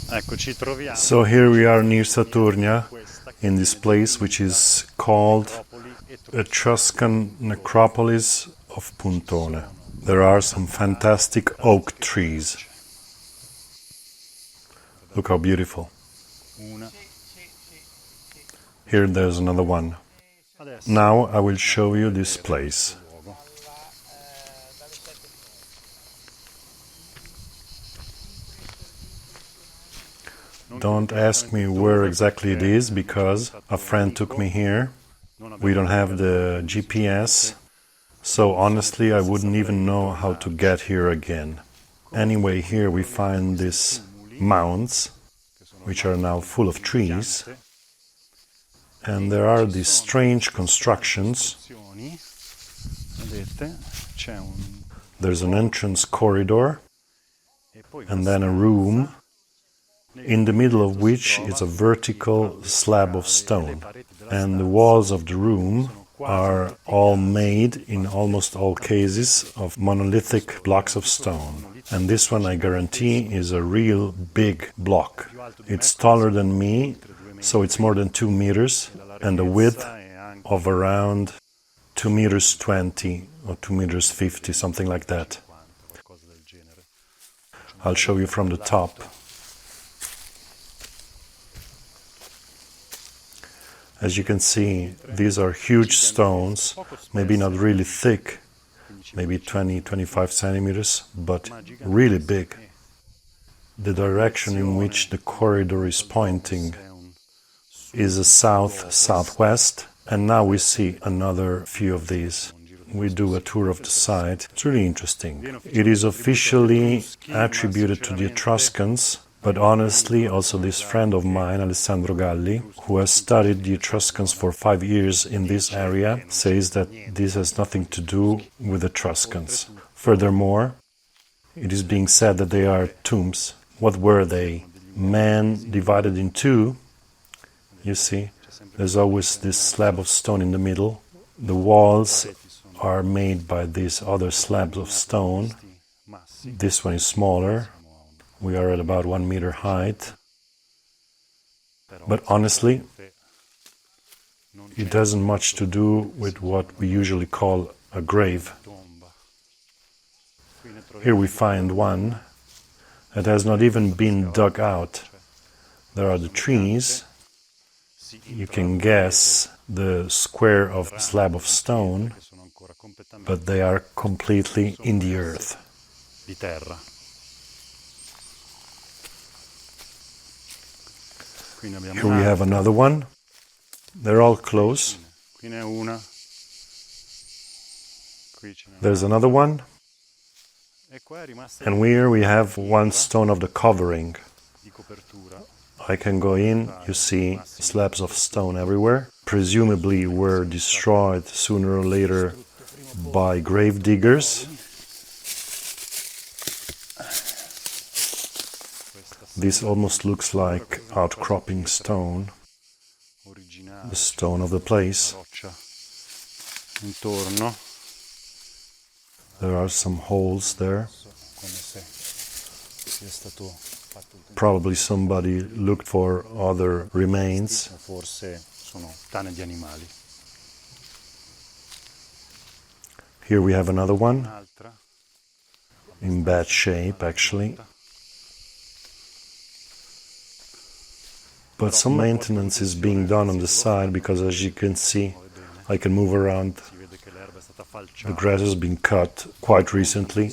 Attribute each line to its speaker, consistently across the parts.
Speaker 1: So here we are near Saturnia, in this place which is called Etruscan necropolis of Puntone. There are some fantastic oak trees. Look how beautiful. Here there's another one. Now I will show you this place. Don't ask me where exactly it is, because a friend took me here. We don't have the GPS, so honestly I wouldn't even know how to get here again. Anyway, here we find these mounds, which are now full of trees, and there are these strange constructions. There's an entrance corridor, and then a room, in the middle of which is a vertical slab of stone. And the walls of the room are all made, in almost all cases, of monolithic blocks of stone. And this one, I guarantee, is a real big block. It's taller than me, so it's more than 2 meters, and a width of around 2 meters 20 or 2 meters 50, something like that. I'll show you from the top. As you can see, these are huge stones, maybe not really thick, maybe 20-25 centimeters, but really big. The direction in which the corridor is pointing is a south-southwest, and now we see another few of these. We do a tour of the site. It's really interesting. It is officially attributed to the Etruscans, but honestly, also this friend of mine, Alessandro Galli, who has studied the Etruscans for 5 years in this area, says that this has nothing to do with Etruscans. Furthermore, it is being said that they are tombs. What were they? Men divided in two. You see, there's always this slab of stone in the middle. The walls are made by these other slabs of stone. This one is smaller. We are at about 1 meter height. But honestly, it hasn't much to do with what we usually call a grave. Here we find one that has not even been dug out. There are the trees. You can guess the square of slab of stone, but they are completely in the earth. Here we have another one. They're all close. There's another one. And here we have one stone of the covering. I can go in, you see slabs of stone everywhere. Presumably were destroyed sooner or later by grave diggers. This almost looks like outcropping stone, the stone of the place. There are some holes there. Probably somebody looked for other remains. Here we have another one, in bad shape actually. But some maintenance is being done on the side, because as you can see, I can move around. The grass has been cut quite recently.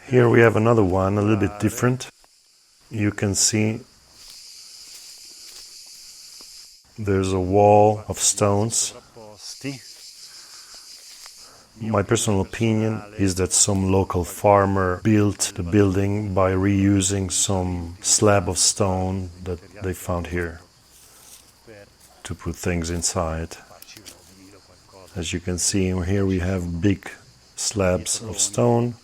Speaker 1: Here we have another one, a little bit different. You can see there's a wall of stones. My personal opinion is that some local farmer built the building by reusing some slab of stone that they found here to put things inside. As you can see, here we have big slabs of stone.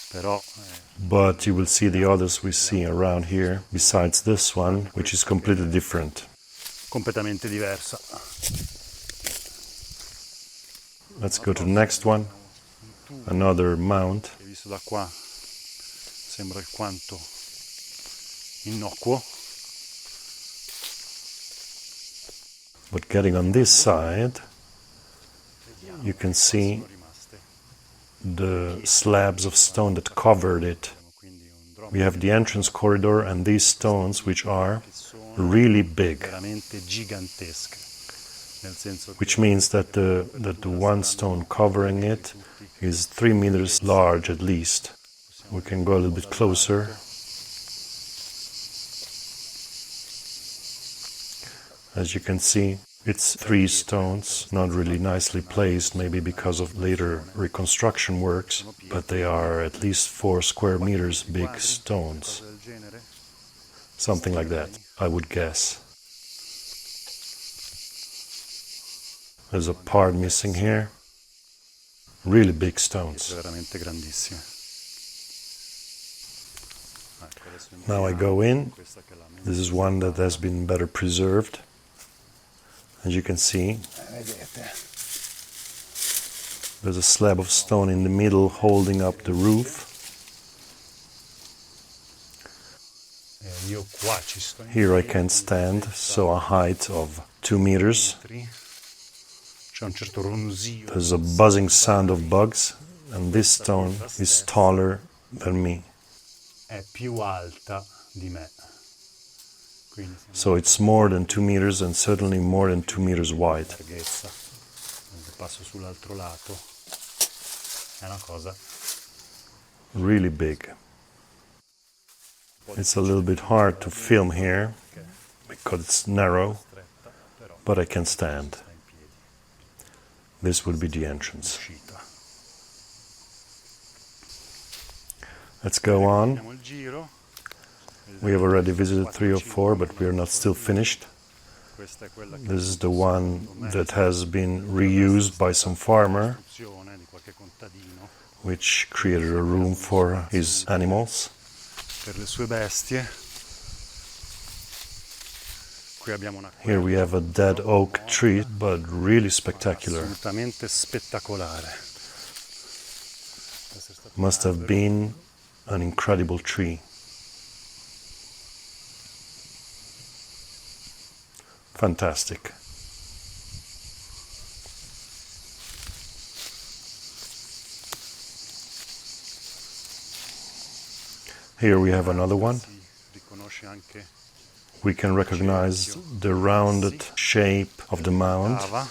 Speaker 2: però
Speaker 1: But you will see the others we see around here, besides this one, which is completely different.
Speaker 2: completamente diversa.
Speaker 1: Let's go to the next one. Another mount.
Speaker 2: Che visto da qua sembra alquanto innocuo.
Speaker 1: But getting on this side, you can see the slabs of stone that covered it. We have the entrance corridor and these stones, which are really big,
Speaker 2: Veramente gigantesche. Nel senso che
Speaker 1: which means that the one stone covering it is 3 meters large at least. We can go a little bit closer. As you can see, it's 3 stones, not really nicely placed, maybe because of later reconstruction works, but they are at least 4 square meters big stones.
Speaker 2: del genere.
Speaker 1: Something like that, I would guess. There's a part missing here. Really big stones.
Speaker 2: Veramente grandissime.
Speaker 1: Now I go in. This is one that has been better preserved. As you can see, there's a slab of stone in the middle holding up the roof.
Speaker 2: Io qua ci sto in
Speaker 1: Here I can stand, so a height of 2 meters.
Speaker 2: metri. C'è un certo ronzio.
Speaker 1: There's a buzzing sound of bugs, and this stone is taller than me.
Speaker 2: È più alta di me. Quindi
Speaker 1: So it's more than 2 meters and certainly more than 2 meters wide.
Speaker 2: larghezza. Se passo sull'altro lato è una cosa.
Speaker 1: Really big. It's a little bit hard to film here because it's narrow, but I can stand. This would be the entrance. Let's go on.
Speaker 2: Facciamo il giro.
Speaker 1: We have already visited 3 or 4, but we are not still finished.
Speaker 2: Questa è quella che
Speaker 1: This is the one that has been reused by some farmer,
Speaker 2: funziona di qualche contadino
Speaker 1: which created a room for his animals.
Speaker 2: per le sue bestie. Qui abbiamo una
Speaker 1: Here we have a dead oak tree, but really spectacular.
Speaker 2: assolutamente spettacolare.
Speaker 1: Must have been an incredible tree. Fantastic. Here we have another one.
Speaker 2: Si riconosce anche
Speaker 1: We can recognize the rounded shape of the mound.
Speaker 2: cava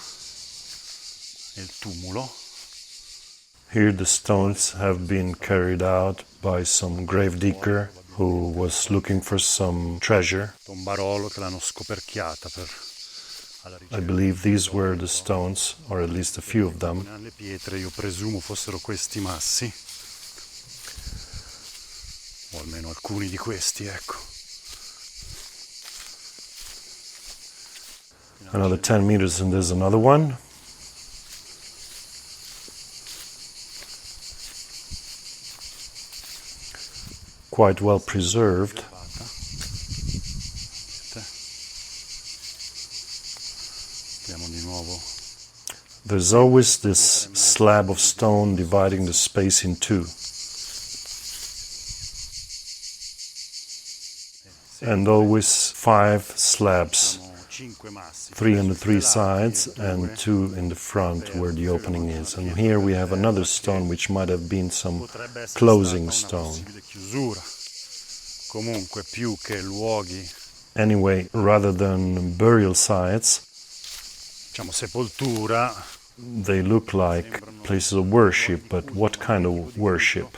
Speaker 2: e il tumulo.
Speaker 1: Here the stones have been carried out by some grave digger who was looking for some treasure.
Speaker 2: Tombarolo che l'hanno scoperchiata per alla
Speaker 1: I
Speaker 2: ricerca.
Speaker 1: believe these were the stones, or at least a few of them.
Speaker 2: Le pietre io presumo fossero questi massi, o almeno alcuni di questi, ecco.
Speaker 1: Another 10 meters and there's another one. Quite well preserved.
Speaker 2: Vediamo di nuovo.
Speaker 1: There's always this slab of stone dividing the space in two. And always 5 slabs,
Speaker 2: 5 massi.
Speaker 1: 3 on the 3 sides and 2 in the front where the opening is. And here we have another stone which might have been some
Speaker 2: Potrebbe essere
Speaker 1: closing
Speaker 2: stata una
Speaker 1: stone.
Speaker 2: possibile chiusura. Comunque, più che luoghi,
Speaker 1: Anyway, rather than burial sites,
Speaker 2: diciamo sepoltura,
Speaker 1: they look like places of worship, but what kind of worship?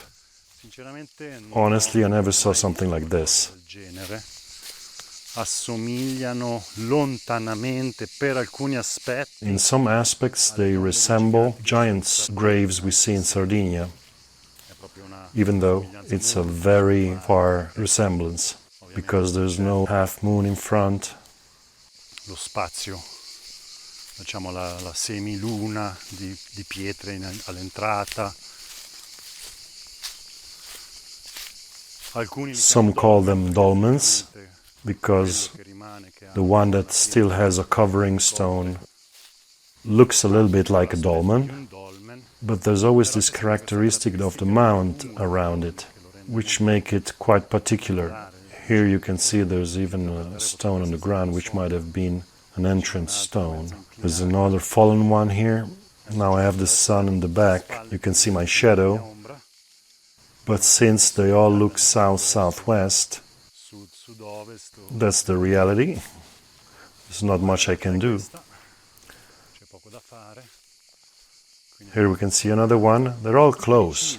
Speaker 2: sinceramente non
Speaker 1: Honestly, I never saw something like this.
Speaker 2: del genere. Assomigliano lontanamente per alcuni aspetti.
Speaker 1: In some aspects, they resemble giants' graves we see in Sardinia,
Speaker 2: È proprio una
Speaker 1: even though it's a very far resemblance, because there's no half moon in front.
Speaker 2: lo spazio, diciamo la semiluna di pietre all'entrata.
Speaker 1: Some call them dolmens because the one that still has a covering stone looks a little bit like a dolmen, but there's always this characteristic of the mound around it, which make it quite particular. Here you can see there's even a stone on the ground which might have been an entrance stone. There's another fallen one here. Now I have the sun in the back, you can see my shadow, but since they all look south-southwest, that's the reality. There's not much I can do. Here we can see another one. They're all close.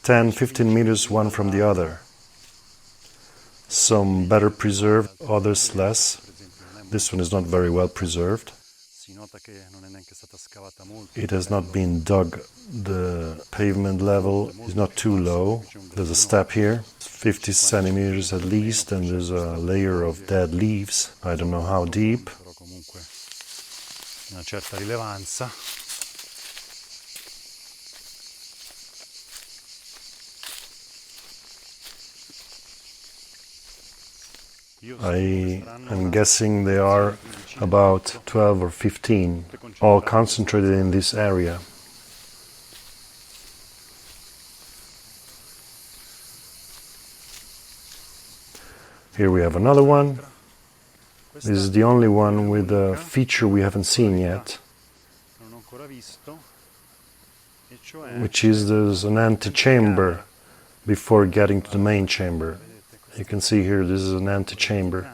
Speaker 1: 10-15 meters one from the other. Some better preserved, others less. This one is not very well preserved. It has not been dug. The pavement level is not too low. There's a step here, 50 centimeters at least, and there's a layer of dead leaves. I don't know how deep.
Speaker 2: Una certa rilevanza.
Speaker 1: I am guessing they are about 12 or 15, all concentrated in this area. Here we have another one. This is the only one with a feature we haven't seen yet, which is there's an antechamber before getting to the main chamber. You can see here this is an antechamber,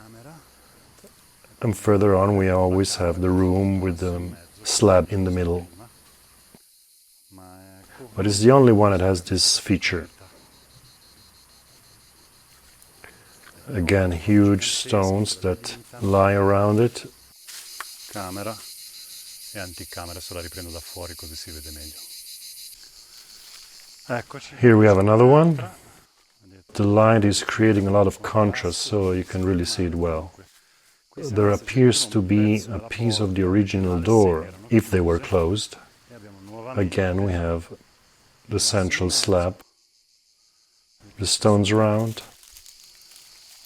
Speaker 1: and further on we always have the room with the slab in the middle. But it's the only one that has this feature. Again, huge stones that lie around it.
Speaker 2: Camera e anticamera, adesso la riprendo da fuori così si vede meglio. Eccoci.
Speaker 1: Here we have another one. The light is creating a lot of contrast, so you can really see it well. There appears to be a piece of the original door, if they were closed. Again, we have the central slab, the stones around.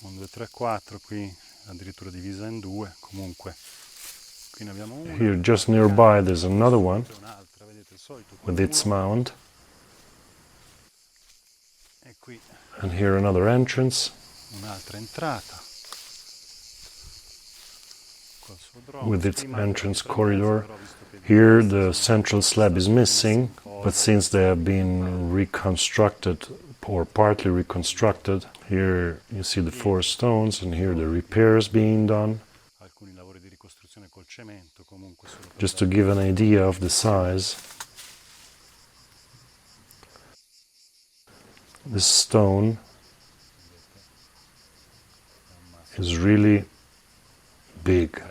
Speaker 2: 1, 2, 3, 4, qui addirittura divisa in due, comunque. Qui ne abbiamo una.
Speaker 1: Here, just nearby, there's another one with its mound.
Speaker 2: E qui
Speaker 1: And here another entrance
Speaker 2: un'altra entrata.
Speaker 1: with its entrance corridor. Here the central slab is missing, but since they have been reconstructed or partly reconstructed, here you see the 4 stones and here the repairs being done. Just to give an idea of the size, this stone is really big.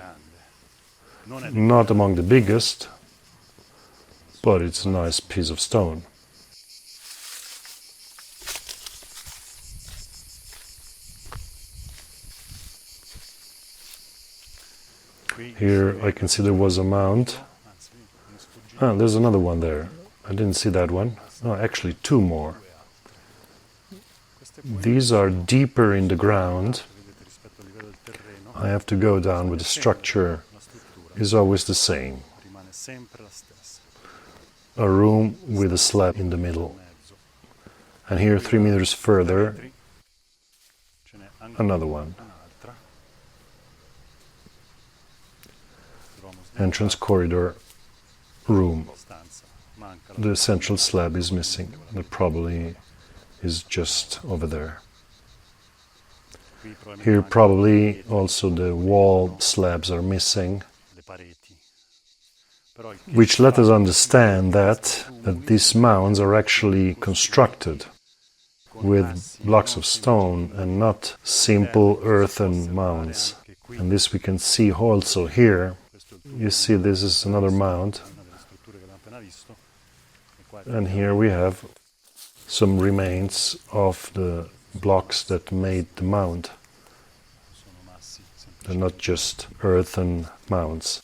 Speaker 1: Not among the biggest, but it's a nice piece of stone. Here I can see there was a mound. Ah, there's another one there. I didn't see that one. No, actually 2 more. These are deeper in the ground. I have to go down, but the structure is always the same. A room with a slab in the middle. And here 3 meters further, another one. Entrance corridor, room. The central slab is missing. It probably is just over there. Here probably also the wall slabs are missing, which let us understand that these mounds are actually constructed with blocks of stone and not simple earthen mounds. And this we can see also here. You see this is another mound, and here we have some remains of the blocks that made the mound. They're not just earthen mounds.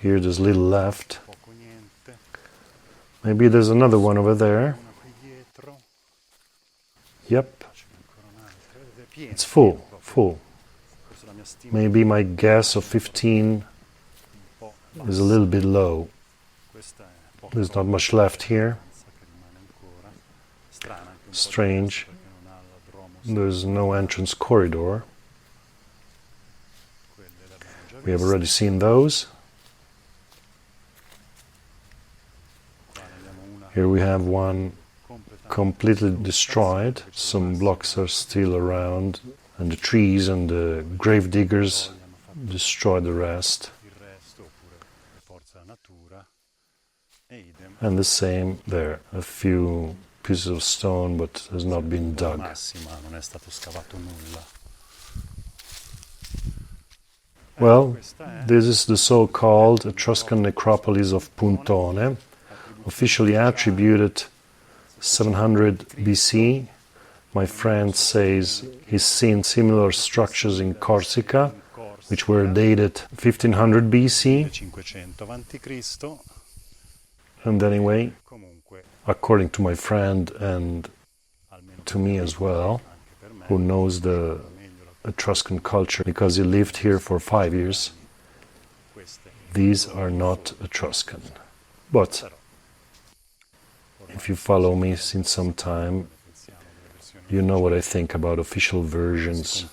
Speaker 1: Here there's little left. Maybe there's another one over there. Yep, it's full. Maybe my guess of 15 is a little bit low. There's not much left here. Strange. There's no entrance corridor. We have already seen those. Here we have one completely destroyed. Some blocks are still around, and the trees and the grave diggers destroyed the rest. And the same there, a few pieces of stone, but has not been dug. Well, this is the so-called Etruscan necropolis of Puntone, officially attributed 700 BC. My friend says he's seen similar structures in Corsica, which were dated 1500 BC. And anyway, according to my friend and to me as well, who knows the Etruscan culture because he lived here for 5 years, these are not Etruscan. But if you follow me since some time, you know what I think about official versions.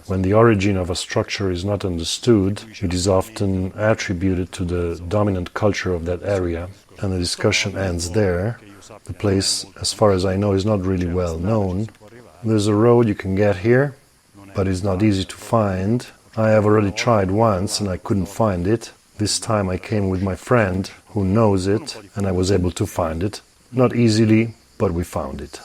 Speaker 1: When the origin of a structure is not understood, it is often attributed to the dominant culture of that area, and the discussion ends there. The place, as far as I know, is not really well known. There's a road you can get here, but it's not easy to find. I have already tried once and I couldn't find it. This time I came with my friend who knows it, and I was able to find it. Not easily, but we found it.